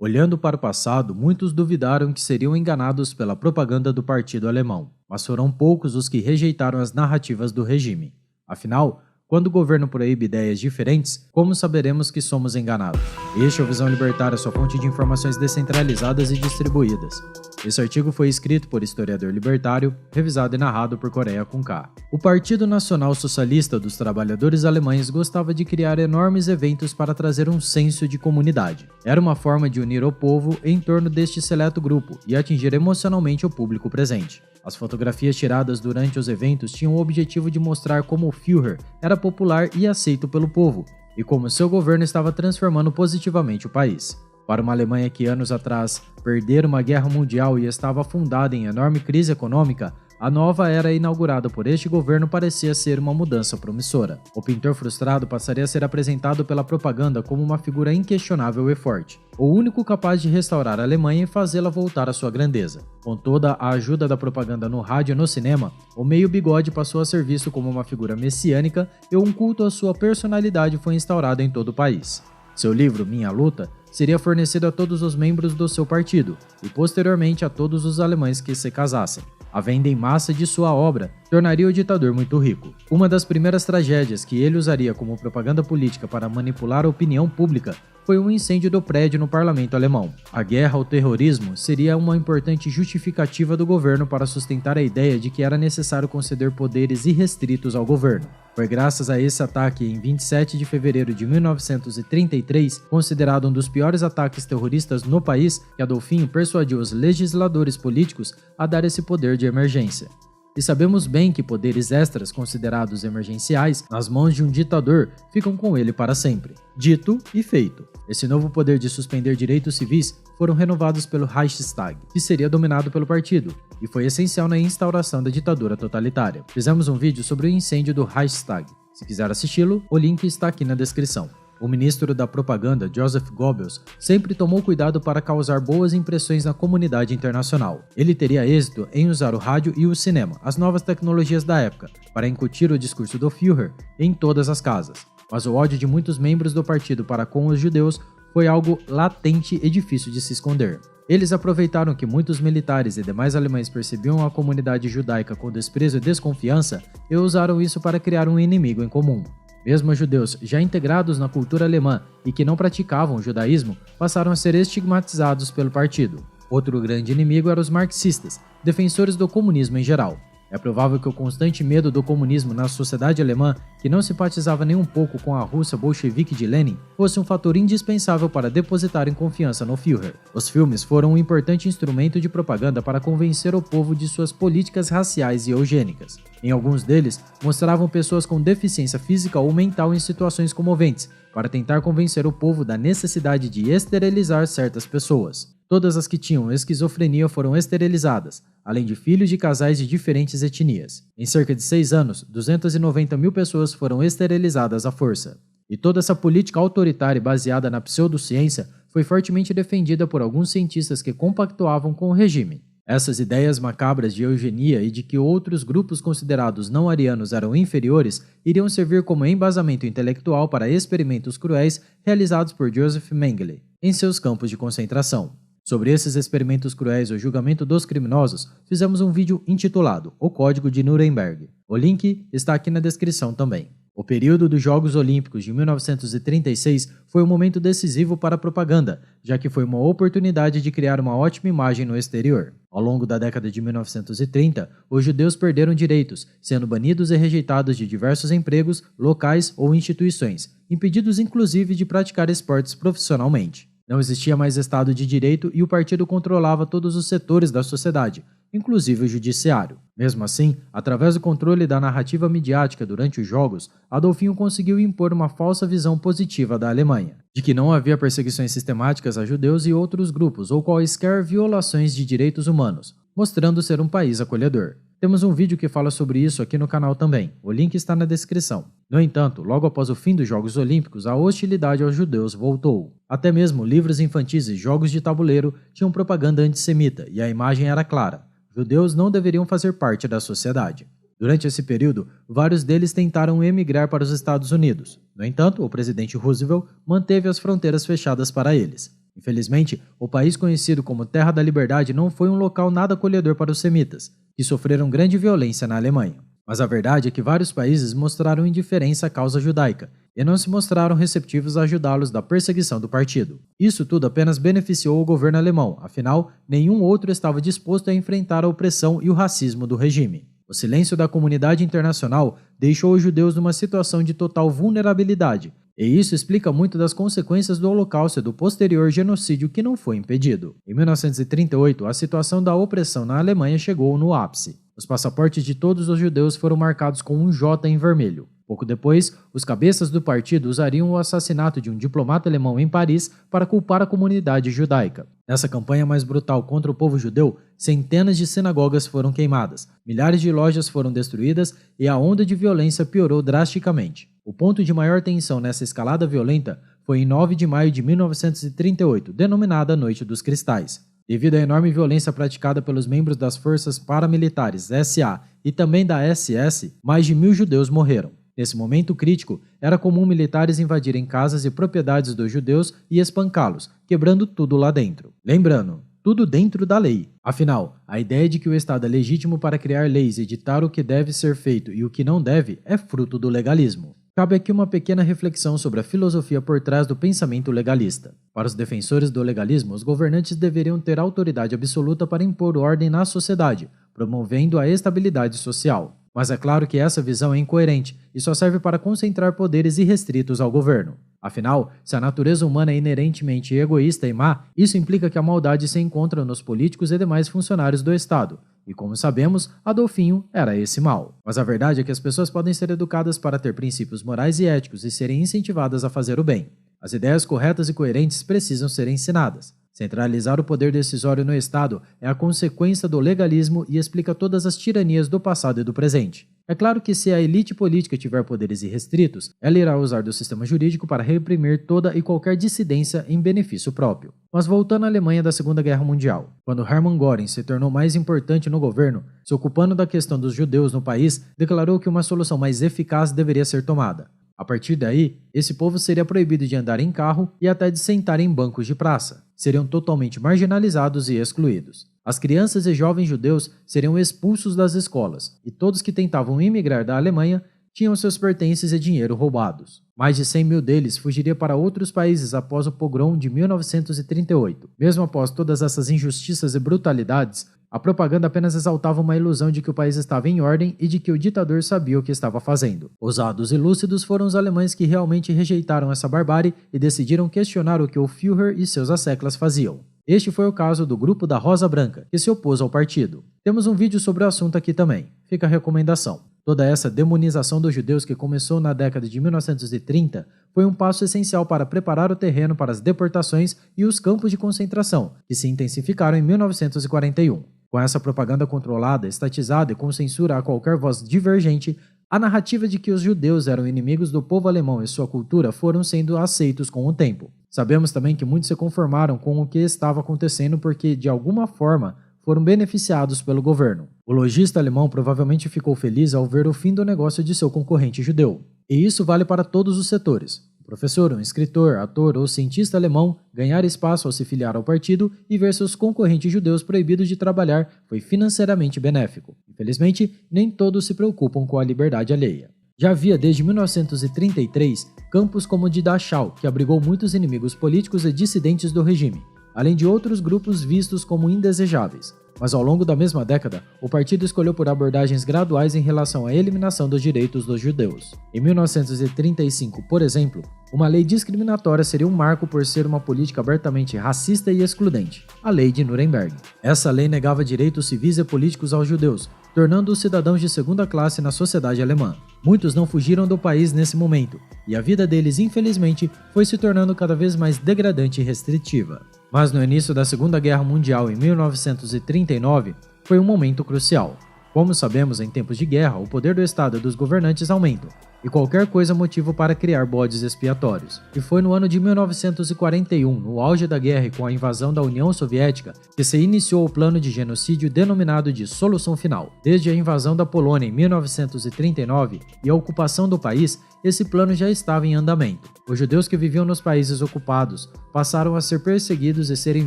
Olhando para o passado, muitos duvidaram que seriam enganados pela propaganda do Partido Alemão, mas foram poucos os que rejeitaram as narrativas do regime. Afinal, quando o governo proíbe ideias diferentes, como saberemos que somos enganados? Este é o Visão Libertária, sua fonte de informações descentralizadas e distribuídas. Esse artigo foi escrito por historiador libertário, revisado e narrado por Coreia com K. O Partido Nacional Socialista dos Trabalhadores Alemães gostava de criar enormes eventos para trazer um senso de comunidade. Era uma forma de unir o povo em torno deste seleto grupo e atingir emocionalmente o público presente. As fotografias tiradas durante os eventos tinham o objetivo de mostrar como o Führer era popular e aceito pelo povo, e como seu governo estava transformando positivamente o país. Para uma Alemanha que anos atrás perdera uma guerra mundial e estava afundada em enorme crise econômica, a nova era inaugurada por este governo parecia ser uma mudança promissora. O pintor frustrado passaria a ser apresentado pela propaganda como uma figura inquestionável e forte, o único capaz de restaurar a Alemanha e fazê-la voltar à sua grandeza. Com toda a ajuda da propaganda no rádio e no cinema, o meio-bigode passou a ser visto como uma figura messiânica e um culto à sua personalidade foi instaurado em todo o país. Seu livro, Minha Luta, seria fornecido a todos os membros do seu partido e posteriormente a todos os alemães que se casassem. A venda em massa de sua obra tornaria o ditador muito rico. Uma das primeiras tragédias que ele usaria como propaganda política para manipular a opinião pública foi um incêndio do prédio no parlamento alemão. A guerra ao terrorismo seria uma importante justificativa do governo para sustentar a ideia de que era necessário conceder poderes irrestritos ao governo. Foi graças a esse ataque em 27 de fevereiro de 1933, considerado um dos piores ataques terroristas no país, que Adolfinho persuadiu os legisladores políticos a dar esse poder de emergência. E sabemos bem que poderes extras considerados emergenciais nas mãos de um ditador ficam com ele para sempre. Dito e feito. Esse novo poder de suspender direitos civis foram renovados pelo Reichstag, que seria dominado pelo partido, e foi essencial na instauração da ditadura totalitária. Fizemos um vídeo sobre o incêndio do Reichstag. Se quiser assisti-lo, o link está aqui na descrição. O ministro da propaganda, Joseph Goebbels, sempre tomou cuidado para causar boas impressões na comunidade internacional. Ele teria êxito em usar o rádio e o cinema, as novas tecnologias da época, para incutir o discurso do Führer em todas as casas. Mas o ódio de muitos membros do partido para com os judeus foi algo latente e difícil de se esconder. Eles aproveitaram que muitos militares e demais alemães percebiam a comunidade judaica com desprezo e desconfiança e usaram isso para criar um inimigo em comum. Mesmo os judeus já integrados na cultura alemã e que não praticavam o judaísmo, passaram a ser estigmatizados pelo partido. Outro grande inimigo eram os marxistas, defensores do comunismo em geral. É provável que o constante medo do comunismo na sociedade alemã, que não simpatizava nem um pouco com a Rússia bolchevique de Lenin, fosse um fator indispensável para depositarem confiança no Führer. Os filmes foram um importante instrumento de propaganda para convencer o povo de suas políticas raciais e eugênicas. Em alguns deles, mostravam pessoas com deficiência física ou mental em situações comoventes, para tentar convencer o povo da necessidade de esterilizar certas pessoas. Todas as que tinham esquizofrenia foram esterilizadas, além de filhos de casais de diferentes etnias. Em cerca de 6 anos, 290 mil pessoas foram esterilizadas à força. E toda essa política autoritária baseada na pseudociência foi fortemente defendida por alguns cientistas que compactuavam com o regime. Essas ideias macabras de eugenia e de que outros grupos considerados não arianos eram inferiores iriam servir como embasamento intelectual para experimentos cruéis realizados por Joseph Mengele em seus campos de concentração. Sobre esses experimentos cruéis e o julgamento dos criminosos, fizemos um vídeo intitulado O Código de Nuremberg. O link está aqui na descrição também. O período dos Jogos Olímpicos de 1936 foi um momento decisivo para a propaganda, já que foi uma oportunidade de criar uma ótima imagem no exterior. Ao longo da década de 1930, os judeus perderam direitos, sendo banidos e rejeitados de diversos empregos, locais ou instituições, impedidos inclusive de praticar esportes profissionalmente. Não existia mais Estado de Direito e o partido controlava todos os setores da sociedade, inclusive o judiciário. Mesmo assim, através do controle da narrativa midiática durante os Jogos, Adolfinho conseguiu impor uma falsa visão positiva da Alemanha, de que não havia perseguições sistemáticas a judeus e outros grupos ou quaisquer violações de direitos humanos, mostrando ser um país acolhedor. Temos um vídeo que fala sobre isso aqui no canal também, o link está na descrição. No entanto, logo após o fim dos Jogos Olímpicos, a hostilidade aos judeus voltou. Até mesmo livros infantis e jogos de tabuleiro tinham propaganda antissemita e a imagem era clara: judeus não deveriam fazer parte da sociedade. Durante esse período, vários deles tentaram emigrar para os Estados Unidos. No entanto, o presidente Roosevelt manteve as fronteiras fechadas para eles. Infelizmente, o país conhecido como Terra da Liberdade não foi um local nada acolhedor para os semitas, que sofreram grande violência na Alemanha. Mas a verdade é que vários países mostraram indiferença à causa judaica e não se mostraram receptivos a ajudá-los da perseguição do partido. Isso tudo apenas beneficiou o governo alemão, afinal, nenhum outro estava disposto a enfrentar a opressão e o racismo do regime. O silêncio da comunidade internacional deixou os judeus numa situação de total vulnerabilidade, e isso explica muito das consequências do Holocausto e do posterior genocídio que não foi impedido. Em 1938, a situação da opressão na Alemanha chegou no ápice. Os passaportes de todos os judeus foram marcados com um J em vermelho. Pouco depois, os cabeças do partido usariam o assassinato de um diplomata alemão em Paris para culpar a comunidade judaica. Nessa campanha mais brutal contra o povo judeu, centenas de sinagogas foram queimadas, milhares de lojas foram destruídas e a onda de violência piorou drasticamente. O ponto de maior tensão nessa escalada violenta foi em 9 de maio de 1938, denominada Noite dos Cristais. Devido à enorme violência praticada pelos membros das forças paramilitares SA e também da SS, mais de 1.000 judeus morreram. Nesse momento crítico, era comum militares invadirem casas e propriedades dos judeus e espancá-los, quebrando tudo lá dentro. Lembrando, tudo dentro da lei. Afinal, a ideia de que o Estado é legítimo para criar leis e ditar o que deve ser feito e o que não deve é fruto do legalismo. Cabe aqui uma pequena reflexão sobre a filosofia por trás do pensamento legalista. Para os defensores do legalismo, os governantes deveriam ter autoridade absoluta para impor ordem na sociedade, promovendo a estabilidade social. Mas é claro que essa visão é incoerente e só serve para concentrar poderes irrestritos ao governo. Afinal, se a natureza humana é inerentemente egoísta e má, isso implica que a maldade se encontra nos políticos e demais funcionários do Estado. E como sabemos, Adolfinho era esse mal. Mas a verdade é que as pessoas podem ser educadas para ter princípios morais e éticos e serem incentivadas a fazer o bem. As ideias corretas e coerentes precisam ser ensinadas. Centralizar o poder decisório no Estado é a consequência do legalismo e explica todas as tiranias do passado e do presente. É claro que se a elite política tiver poderes irrestritos, ela irá usar do sistema jurídico para reprimir toda e qualquer dissidência em benefício próprio. Mas voltando à Alemanha da Segunda Guerra Mundial, quando Hermann Göring se tornou mais importante no governo, se ocupando da questão dos judeus no país, declarou que uma solução mais eficaz deveria ser tomada. A partir daí, esse povo seria proibido de andar em carro e até de sentar em bancos de praça. Seriam totalmente marginalizados e excluídos. As crianças e jovens judeus seriam expulsos das escolas, e todos que tentavam imigrar da Alemanha tinham seus pertences e dinheiro roubados. Mais de 100.000 deles fugiria para outros países após o pogrom de 1938. Mesmo após todas essas injustiças e brutalidades, a propaganda apenas exaltava uma ilusão de que o país estava em ordem e de que o ditador sabia o que estava fazendo. Ousados e lúcidos foram os alemães que realmente rejeitaram essa barbárie e decidiram questionar o que o Führer e seus asseclas faziam. Este foi o caso do grupo da Rosa Branca, que se opôs ao partido. Temos um vídeo sobre o assunto aqui também. Fica a recomendação. Toda essa demonização dos judeus que começou na década de 1930 foi um passo essencial para preparar o terreno para as deportações e os campos de concentração, que se intensificaram em 1941. Com essa propaganda controlada, estatizada e com censura a qualquer voz divergente, a narrativa de que os judeus eram inimigos do povo alemão e sua cultura foram sendo aceitos com o tempo. Sabemos também que muitos se conformaram com o que estava acontecendo porque, de alguma forma, foram beneficiados pelo governo. O lojista alemão provavelmente ficou feliz ao ver o fim do negócio de seu concorrente judeu. E isso vale para todos os setores. O professor, um escritor, ator ou cientista alemão ganhar espaço ao se filiar ao partido e ver seus concorrentes judeus proibidos de trabalhar foi financeiramente benéfico. Infelizmente, nem todos se preocupam com a liberdade alheia. Já havia desde 1933 campos como o de Dachau, que abrigou muitos inimigos políticos e dissidentes do regime, além de outros grupos vistos como indesejáveis. Mas ao longo da mesma década, o partido escolheu por abordagens graduais em relação à eliminação dos direitos dos judeus. Em 1935, por exemplo, uma lei discriminatória seria um marco por ser uma política abertamente racista e excludente, a Lei de Nuremberg. Essa lei negava direitos civis e políticos aos judeus, tornando-os cidadãos de segunda classe na sociedade alemã. Muitos não fugiram do país nesse momento, e a vida deles, infelizmente, foi se tornando cada vez mais degradante e restritiva. Mas no início da Segunda Guerra Mundial, em 1939, foi um momento crucial. Como sabemos, em tempos de guerra, o poder do Estado e dos governantes aumenta, e qualquer coisa é motivo para criar bodes expiatórios. E foi no ano de 1941, no auge da guerra e com a invasão da União Soviética, que se iniciou o plano de genocídio denominado de Solução Final. Desde a invasão da Polônia em 1939 e a ocupação do país, esse plano já estava em andamento. Os judeus que viviam nos países ocupados passaram a ser perseguidos e serem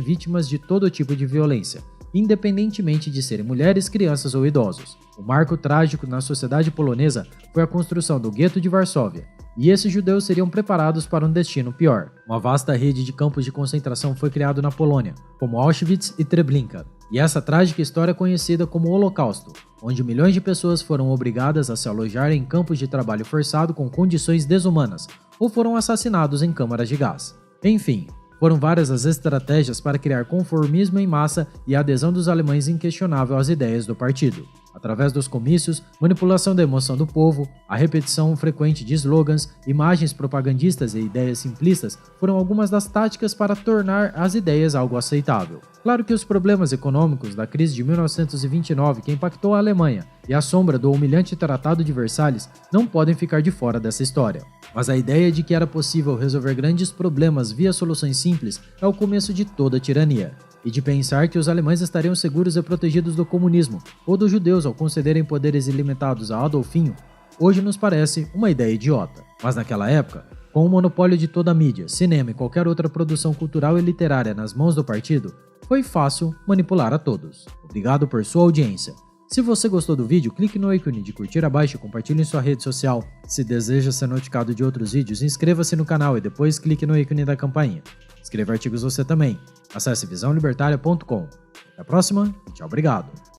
vítimas de todo tipo de violência, independentemente de serem mulheres, crianças ou idosos. O marco trágico na sociedade polonesa foi a construção do Gueto de Varsóvia, e esses judeus seriam preparados para um destino pior. Uma vasta rede de campos de concentração foi criada na Polônia, como Auschwitz e Treblinka, e essa trágica história é conhecida como Holocausto, onde milhões de pessoas foram obrigadas a se alojar em campos de trabalho forçado com condições desumanas, ou foram assassinados em câmaras de gás. Enfim, foram várias as estratégias para criar conformismo em massa e a adesão dos alemães inquestionável às ideias do partido. Através dos comícios, manipulação da emoção do povo, a repetição frequente de slogans, imagens propagandistas e ideias simplistas foram algumas das táticas para tornar as ideias algo aceitável. Claro que os problemas econômicos da crise de 1929 que impactou a Alemanha e a sombra do humilhante Tratado de Versalhes não podem ficar de fora dessa história. Mas a ideia de que era possível resolver grandes problemas via soluções simples é o começo de toda a tirania. E de pensar que os alemães estariam seguros e protegidos do comunismo ou dos judeus ao concederem poderes ilimitados a Adolfinho, hoje nos parece uma ideia idiota. Mas naquela época, com o monopólio de toda a mídia, cinema e qualquer outra produção cultural e literária nas mãos do partido, foi fácil manipular a todos. Obrigado por sua audiência. Se você gostou do vídeo, clique no ícone de curtir abaixo e compartilhe em sua rede social. Se deseja ser notificado de outros vídeos, inscreva-se no canal e depois clique no ícone da campainha. Escreva artigos você também. Acesse visãolibertaria.com. Até a próxima e tchau, obrigado.